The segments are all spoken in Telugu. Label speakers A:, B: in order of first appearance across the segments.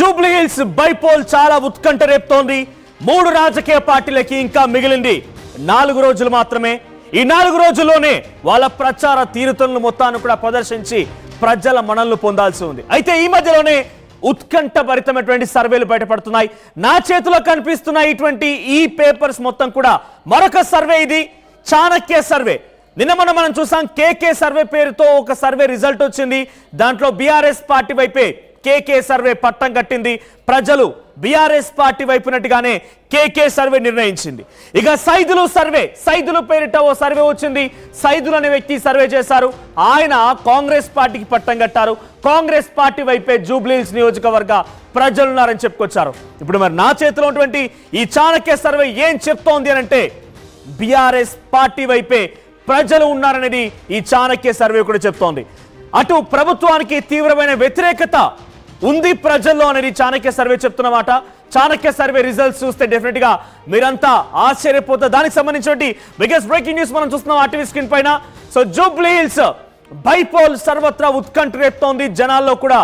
A: జూబ్లీ హిల్స్ బైపోల్ చాలా ఉత్కంఠ రేపుతోంది. 3 రాజకీయ పార్టీలకి ఇంకా మిగిలింది 4 రోజులు మాత్రమే. ఈ 4 రోజుల్లోనే వాళ్ళ ప్రచార తీరుతలను మొత్తాన్ని కూడా ప్రదర్శించి ప్రజల మనల్ని పొందాల్సి ఉంది. అయితే ఈ మధ్యలోనే ఉత్కంఠభరితమైనటువంటి సర్వేలు బయటపడుతున్నాయి. నా చేతిలో కనిపిస్తున్న ఇటువంటి ఈ పేపర్స్ మొత్తం కూడా మరొక సర్వే. ఇది చాణక్య సర్వే. నిన్న మనం చూసాం కేకే సర్వే పేరుతో ఒక సర్వే రిజల్ట్ వచ్చింది. దాంట్లో బీఆర్ఎస్ పార్టీ వైపే కేకే సర్వే పట్టం కట్టింది. ప్రజలు బీఆర్ఎస్ పార్టీ వైపునట్టుగానే కేకే సర్వే నిర్ణయించింది. ఇక సైదులు సర్వే, సైదులు పేరిట ఓ సర్వే వచ్చింది. సైదులు అనే వ్యక్తి సర్వే చేశారు. ఆయన కాంగ్రెస్ పార్టీకి పట్టం కట్టారు. కాంగ్రెస్ పార్టీ వైపే జూబ్లీ హిల్స్ నియోజకవర్గ ప్రజలున్నారని చెప్పుకొచ్చారు. ఇప్పుడు మరి నా చేతిలో ఉన్నటువంటి ఈ చాణక్య సర్వే ఏం చెప్తోంది అని అంటే బీఆర్ఎస్ పార్టీ వైపే ప్రజలు ఉన్నారనేది ఈ చాణక్య సర్వే కూడా చెప్తోంది. అటు ప్రభుత్వానికి తీవ్రమైన వ్యతిరేకత ఉంది ప్రజల్లో అనేది చాణక్య సర్వే చెప్తున్నమాట. చాణక్య సర్వే రిజల్ట్స్ చూస్తే డెఫినెట్ గా మీరంతా ఆశ్చర్యపోతారు. దానికి సంబంధించిన బిగ్గెస్ట్ బ్రేకింగ్ న్యూస్ మనం చూస్తున్నాం ఆర్టీవీ స్క్రీన్ పైన. సో జూబ్లీ హిల్స్ బైపోల్ సర్వత్రా ఉత్కంఠ రేపుతోంది. జనాల్లో కూడా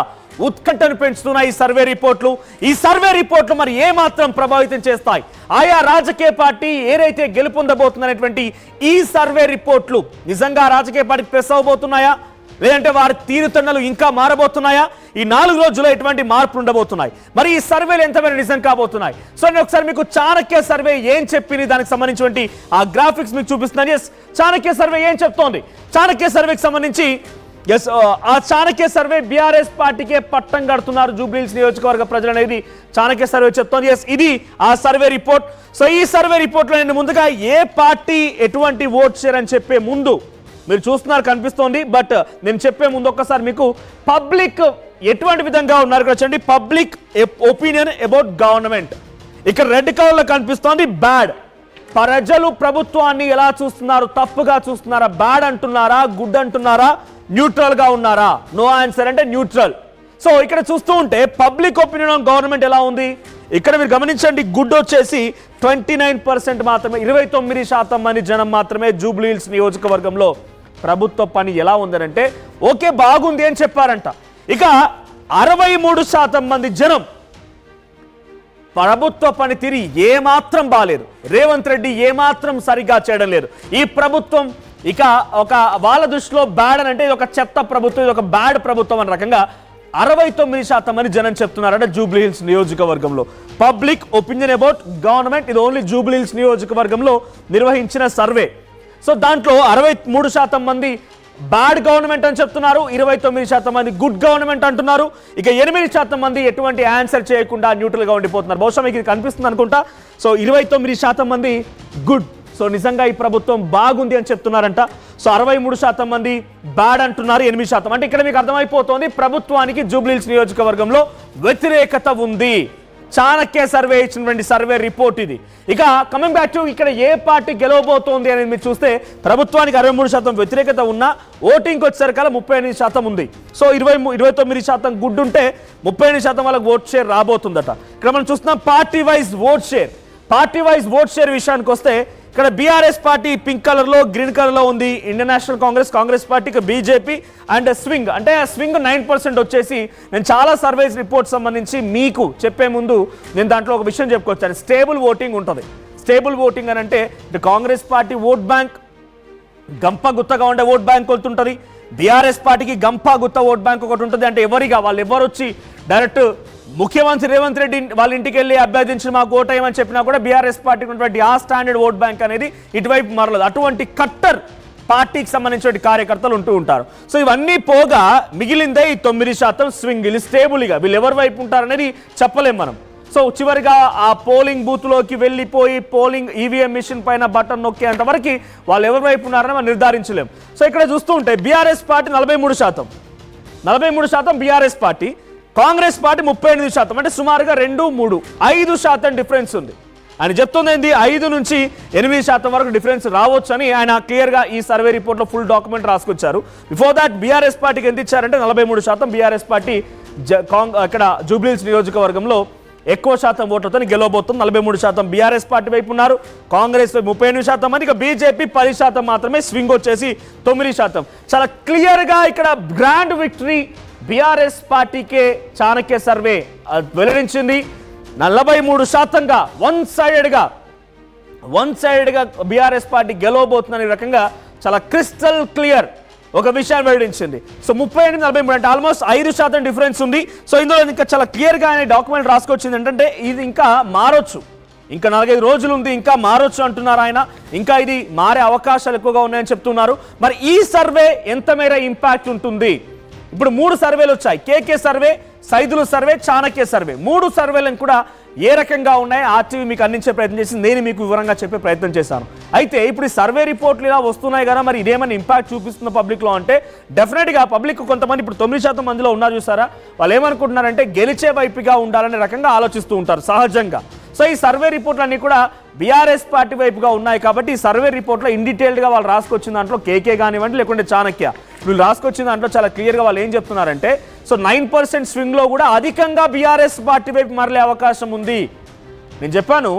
A: ఉత్కంఠను పెంచుతున్నాయి ఈ సర్వే రిపోర్ట్లు. ఈ సర్వే రిపోర్ట్లు మరి ఏ మాత్రం ప్రభావితం చేస్తాయి, ఆయా రాజకీయ పార్టీ ఏదైతే గెలుపొందబోతుందనేటువంటి ఈ సర్వే రిపోర్ట్లు నిజంగా రాజకీయ పార్టీ ప్రెస్ అవబోతున్నాయా, లేదంటే వారి తీరుతెన్నులు ఇంకా మారబోతున్నాయా, ఈ 4 రోజుల్లో ఎటువంటి మార్పులు ఉండబోతున్నాయి, మరి ఈ సర్వేలు ఎంతమైనా నిజం కాబోతున్నాయి? సో నేను ఒకసారి మీకు చాణక్య సర్వే ఏం చెప్పింది దానికి సంబంధించి ఆ గ్రాఫిక్స్ మీకు చూపిస్తున్నాను. ఎస్, చాణక్య సర్వే ఏం చెప్తోంది? చాణక్య సర్వేకి సంబంధించి ఆ చాణక్య సర్వే బీఆర్ఎస్ పార్టీకే పట్టం కడుతున్నారు జూబ్లీ హిల్స్ నియోజకవర్గ ప్రజలు అనేది చాణక్య సర్వే చెప్తోంది. ఎస్, ఇది ఆ సర్వే రిపోర్ట్. సో ఈ సర్వే రిపోర్ట్లో నేను ముందుగా ఏ పార్టీ ఎటువంటి ఓట్ షేర్ అని చెప్పే ముందు మీరు చూస్తున్నారు కనిపిస్తోంది, బట్ నేను చెప్పే ముందు ఒక్కసారి మీకు పబ్లిక్ ఎటువంటి విధంగా ఉన్నారు ఇక్కడ చూడండి. పబ్లిక్ ఒపీనియన్ అబౌట్ గవర్నమెంట్ ఇక్కడ రెడ్ కలర్ లో కనిపిస్తోంది. బ్యాడ్. ప్రజలు ప్రభుత్వాన్ని ఎలా చూస్తున్నారు? తప్పుగా చూస్తున్నారా, బ్యాడ్ అంటున్నారా, గుడ్ అంటున్నారా, న్యూట్రల్ గా ఉన్నారా? నో ఆన్సర్ అంటే న్యూట్రల్. సో ఇక్కడ చూస్తూ ఉంటే పబ్లిక్ ఒపీనియన్ ఆన్ గవర్నమెంట్ ఎలా ఉంది ఇక్కడ మీరు గమనించండి. గుడ్ వచ్చేసి 29% మాత్రమే, 29% మంది జనం మాత్రమే జూబ్లీ హిల్స్ నియోజకవర్గంలో ప్రభుత్వ పని ఎలా ఉందనంటే ఓకే బాగుంది అని చెప్పారంట. ఇక 63% మంది జనం ప్రభుత్వ పనితీరు ఏమాత్రం బాలేదు, రేవంత్ రెడ్డి ఏమాత్రం సరిగ్గా చేయడం లేదు, ఈ ప్రభుత్వం ఇక ఒక వాళ్ళ దృష్టిలో బ్యాడ్ అని అంటే ఇది ఒక చెత్త ప్రభుత్వం, ఇది ఒక బ్యాడ్ ప్రభుత్వం అనే రకంగా 69% మంది జనం చెప్తున్నారంటే జూబ్లీ హిల్స్ నియోజకవర్గంలో. పబ్లిక్ ఒపీనియన్ అబౌట్ గవర్నమెంట్, ఇది ఓన్లీ జూబ్లీ హిల్స్ నియోజకవర్గంలో నిర్వహించిన సర్వే. సో దాంట్లో 63% మంది బ్యాడ్ గవర్నమెంట్ అని చెప్తున్నారు, 29% మంది గుడ్ గవర్నమెంట్ అంటున్నారు. ఇక 8% మంది ఎటువంటి ఆన్సర్ చేయకుండా న్యూట్రల్ గా ఉండిపోతున్నారు. బహుశా మీకు ఇది కనిపిస్తుంది అనుకుంటా. సో 29% మంది గుడ్, సో నిజంగా ఈ ప్రభుత్వం బాగుంది అని చెప్తున్నారంట. సో 63% మంది బ్యాడ్ అంటున్నారు, 8%. అంటే ఇక్కడ మీకు అర్థమైపోతుంది ప్రభుత్వానికి జూబ్లీ హిల్స్ నియోజకవర్గంలో వ్యతిరేకత ఉంది. చాణక్య సర్వే ఇచ్చినటువంటి సర్వే రిపోర్ట్ ఇది. ఇక కమింగ్ బ్యాక్ టు ఇక్కడ ఏ పార్టీ గెలవబోతోంది అనేది మీరు చూస్తే ప్రభుత్వానికి 63% వ్యతిరేకత ఉన్నా ఓటింగ్కి వచ్చేసరికల్లా 38% ఉంది. సో 29% గుడ్ ఉంటే 38% వాళ్ళకి ఓట్ షేర్ రాబోతుందట. ఇక్కడ మనం చూస్తున్నాం party wise vote share. Party wise vote share విషయానికి వస్తే ఇక్కడ బీఆర్ఎస్ పార్టీ పింక్ కలర్ లో, గ్రీన్ కలర్ లో ఉంది. ఇండియన్ నేషనల్ కాంగ్రెస్ పార్టీకి, బీజేపీ అండ్ స్వింగ్, అంటే స్వింగ్ 9% వచ్చేసి. నేను చాలా సర్వేస్ రిపోర్ట్స్ సంబంధించి మీకు చెప్పే ముందు నేను దాంట్లో ఒక విషయం చెప్పుకొచ్చాను. స్టేబుల్ ఓటింగ్ ఉంటుంది. స్టేబుల్ ఓటింగ్ అని అంటే కాంగ్రెస్ పార్టీ ఓట్ బ్యాంక్ గంప గుత్తగా ఉండే ఓట్ బ్యాంక్ ఒకటి ఉంటుంది, బీఆర్ఎస్ పార్టీకి గంప గుత్త ఓట్ బ్యాంక్ ఒకటి ఉంటుంది. అంటే వాళ్ళు ఎవరు వచ్చి డైరెక్ట్ ముఖ్యమంత్రి రేవంత్ రెడ్డి వాళ్ళ ఇంటికి వెళ్ళి అభ్యర్థించిన మాకు ఓట్ అయ్యమని చెప్పినా కూడా బీఆర్ఎస్ పార్టీకి ఉన్నటువంటి ఆ స్టాండర్డ్ ఓట్ బ్యాంక్ అనేది ఇటువైపు మరలేదు. అటువంటి కట్టర్ పార్టీకి సంబంధించిన కార్యకర్తలు ఉంటూ ఉంటారు. సో ఇవన్నీ పోగా మిగిలిందే ఈ 9% స్వింగ్. వీళ్ళు స్టేబుల్గా వీళ్ళు ఎవరి వైపు ఉంటారనేది చెప్పలేం మనం. సో చివరిగా ఆ పోలింగ్ బూత్లోకి వెళ్ళిపోయి పోలింగ్ ఈవీఎం మిషన్ పైన బటన్ నొక్కేంత వరకు వాళ్ళు ఎవరి వైపు ఉన్నారని మనం నిర్ధారించలేం. సో ఇక్కడ చూస్తూ ఉంటే BRS party 43% BRS party, Congress party 38%, అంటే సుమారుగా 5% డిఫరెన్స్ ఉంది. ఆయన చెప్తుంది ఏంది 5 నుంచి 8% వరకు డిఫరెన్స్ రావచ్చు అని ఆయన క్లియర్గా ఈ సర్వే రిపోర్ట్లో ఫుల్ డాక్యుమెంట్ రాసుకొచ్చారు. బిఫోర్ దాట్ బీఆర్ఎస్ పార్టీకి ఎంత ఇచ్చారంటే 43% బీఆర్ఎస్ పార్టీ ఇక్కడ జూబ్లీ హిల్స్ నియోజకవర్గంలో ఎక్కువ శాతం ఓట్లతో గెలవబోతుంది. 43% బీఆర్ఎస్ పార్టీ వైపు ఉన్నారు, కాంగ్రెస్ 38% మంది, ఇక బీజేపీ 10% మాత్రమే, స్వింగ్ వచ్చేసి 9%. చాలా క్లియర్గా ఇక్కడ గ్రాండ్ విక్టరీ బీఆర్ఎస్ పార్టీకే చాణక్య సర్వే వెల్లడించింది. 43%గా వన్ సైడెడ్గా బీఆర్ఎస్ పార్టీ గెలవబోతుందనే రకంగా చాలా క్రిస్టల్ క్లియర్ ఒక విషయాన్ని వెల్లడించింది. సో 38-43 అంటే ఆల్మోస్ట్ 5% డిఫరెన్స్ ఉంది. సో ఇందులో ఇంకా చాలా క్లియర్గా ఆయన డాక్యుమెంట్ రాసుకొచ్చింది ఏంటంటే ఇది ఇంకా మారొచ్చు, ఇంకా 4-5 రోజులు ఉంది, ఇంకా మారొచ్చు అంటున్నారు ఆయన. ఇంకా ఇది మారే అవకాశాలు ఎక్కువగా ఉన్నాయని చెప్తున్నారు. మరి ఈ సర్వే ఎంత మేర ఇంపాక్ట్ ఉంటుంది? ఇప్పుడు 3 సర్వేలు వచ్చాయి, KK survey, Saidulu survey, Chanakya survey. 3 సర్వేలను కూడా ఏ రకంగా ఉన్నాయి ఆర్టీవీ మీకు అందించే ప్రయత్నం చేసి నేను మీకు వివరంగా చెప్పే ప్రయత్నం చేశాను. అయితే ఇప్పుడు ఈ సర్వే రిపోర్ట్లు ఇలా వస్తున్నాయి కదా, మరి ఇదేమైనా ఇంపాక్ట్ చూపిస్తున్న పబ్లిక్లో అంటే డెఫినెట్గా పబ్లిక్ కొంతమంది ఇప్పుడు 9% మందిలో ఉన్నారు చూసారా, వాళ్ళు ఏమనుకుంటున్నారంటే గెలిచే వైపుగా ఉండాలనే రకంగా ఆలోచిస్తూ ఉంటారు సహజంగా. సో ఈ సర్వే రిపోర్ట్లన్నీ కూడా బీఆర్ఎస్ పార్టీ వైపుగా ఉన్నాయి కాబట్టి ఈ సర్వే రిపోర్ట్లో ఇన్ డీటెయిల్డ్గా వాళ్ళు రాసుకొచ్చిన దాంట్లో కేకే కానివ్వండి లేకుంటే చాణక్య వీళ్ళు రాసుకొచ్చిన దాంట్లో చాలా క్లియర్గా వాళ్ళు ఏం చెప్తున్నారంటే సో 9% స్వింగ్లో కూడా అధికంగా బీఆర్ఎస్ పార్టీ వైపు మరలే అవకాశం ఉంది. నేను చెప్పాను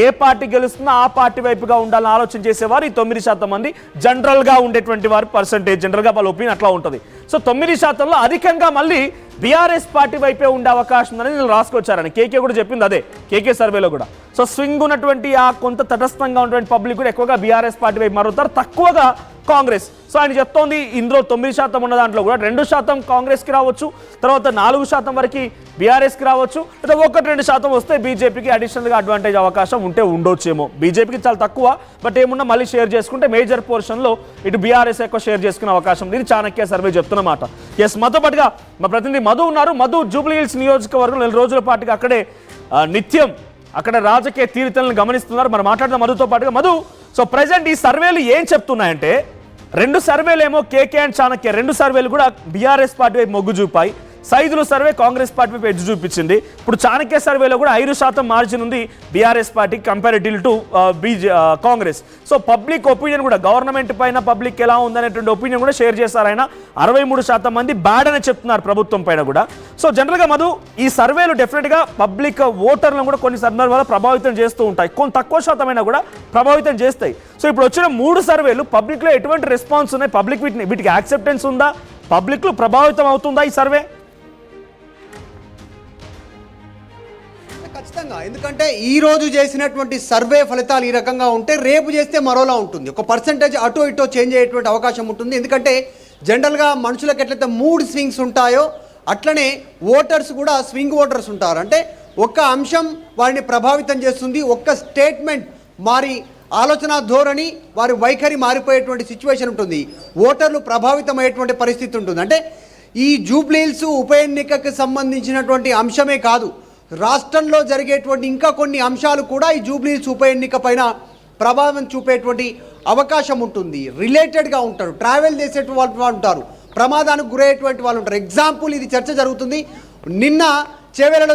A: ఏ పార్టీ గెలుస్తుందో ఆ పార్టీ వైపుగా ఉండాలని ఆలోచన చేసేవారు ఈ 9% మంది జనరల్గా ఉండేటువంటి వారి పర్సంటేజ్, జనరల్గా వాళ్ళ ఒపీనియన్ అట్లా ఉంటుంది. సో 9%లో అధికంగా మళ్ళీ బీఆర్ఎస్ పార్టీ వైపే ఉండే అవకాశం ఉందని వీళ్ళు రాసుకొచ్చారని కేకే కూడా చెప్పింది అదే, కేకే సర్వేలో కూడా. సో స్వింగ్ ఉన్నటువంటి ఆ కొంత తటస్థంగా ఉన్నటువంటి పబ్లిక్ కూడా ఎక్కువగా బీఆర్ఎస్ పార్టీ వైపు మారుతారు, తక్కువగా కాంగ్రెస్. సో ఆయన చెప్తోంది ఇందులో 9% ఉన్న దాంట్లో కూడా 2% కాంగ్రెస్కి రావచ్చు, తర్వాత 4% వరకు బీఆర్ఎస్కి రావచ్చు, లేదా 1-2% వస్తే బీజేపీకి అడిషనల్గా అడ్వాంటేజ్ అవకాశం ఉంటే ఉండొచ్చేమో. బీజేపీకి చాలా తక్కువ, బట్ ఏమున్నా మళ్ళీ షేర్ చేసుకుంటే మేజర్ పోర్షన్లో ఇటు బీఆర్ఎస్ ఎక్కువ షేర్ చేసుకునే అవకాశం ఉంది. ఇది చాణక్య సర్వే చెప్తున్నమాట. ఎస్, మాతో పాటుగా మా ప్రతినిధి మధు ఉన్నారు. మధు, జూబ్లీ హిల్స్ నియోజకవర్గం 4 రోజుల పాటుగా అక్కడే నిత్యం అక్కడ రాజకీయ తీరుతలను గమనిస్తున్నారు. మనం మాట్లాడుతున్న మధుతో పాటుగా. మధు, సో ప్రజెంట్ ఈ సర్వేలు ఏం చెప్తున్నాయంటే 2 సర్వేలు ఏమో కేకే అండ్ చాణక్య 2 సర్వేలు కూడా బీఆర్ఎస్ పార్టీ వైపు మొగ్గు చూపాయి. సైదులు సర్వే కాంగ్రెస్ పార్టీ వైపు ఎడ్జ్ చూపించింది. ఇప్పుడు చాణక్య సర్వేలో కూడా 5% మార్జిన్ ఉంది BRS party comparative to Congress. So public opinion కూడా గవర్నమెంట్ పైన పబ్లిక్ ఎలా ఉందనేటువంటి ఒపీనియన్ కూడా షేర్ చేశారు ఆయన. 63% మంది బ్యాడ్ అని చెప్తున్నారు ప్రభుత్వం పైన కూడా. సో జనరల్గా మధు, ఈ సర్వేలు డెఫినెట్గా పబ్లిక్ ఓటర్లను కూడా కొన్ని సందర్భాల్లో ప్రభావితం చేస్తూ ఉంటాయి, కొన్ని తక్కువ శాతమైనా కూడా ప్రభావితం చేస్తాయి. సో ఇప్పుడు వచ్చిన 3 సర్వేలు పబ్లిక్లో ఎటువంటి రెస్పాన్స్ ఉన్నాయి, పబ్లిక్ వీటికి యాక్సెప్టెన్స్ ఉందా, పబ్లిక్లో ప్రభావితం అవుతుందా ఈ సర్వే?
B: ఖచ్చితంగా, ఎందుకంటే ఈ రోజు చేసినటువంటి సర్వే ఫలితాలు ఈ రకంగా ఉంటే రేపు చేస్తే మరోలా ఉంటుంది. ఒక పర్సెంటేజ్ అటో ఇటో చేంజ్ అయ్యేటువంటి అవకాశం ఉంటుంది. ఎందుకంటే జనరల్గా మనుషులకు ఎట్లయితే 3 స్వింగ్స్ ఉంటాయో అట్లనే ఓటర్స్ కూడా స్వింగ్ ఓటర్స్ ఉంటారు. అంటే ఒక్క అంశం వారిని ప్రభావితం చేస్తుంది, ఒక్క స్టేట్మెంట్ మారి ఆలోచన ధోరణి వారి వైఖరి మారిపోయేటువంటి సిచ్యువేషన్ ఉంటుంది, ఓటర్లు ప్రభావితం అయ్యేటువంటి పరిస్థితి ఉంటుంది. అంటే ఈ జూబ్లీ హిల్స్ ఉప ఎన్నికకు సంబంధించినటువంటి అంశమే కాదు, రాష్ట్రంలో జరిగేటువంటి ఇంకా కొన్ని అంశాలు కూడా ఈ జూబ్లీ హిల్స్ ఉప ఎన్నిక పైన ప్రభావం చూపేటువంటి అవకాశం ఉంటుంది. రిలేటెడ్గా ఉంటారు, ట్రావెల్ చేసేటువంటి వాళ్ళు ఉంటారు, ప్రమాదానికి గురయ్యేటువంటి వాళ్ళు ఉంటారు. ఎగ్జాంపుల్ ఇది చర్చ జరుగుతుంది. నిన్న చేవెలలో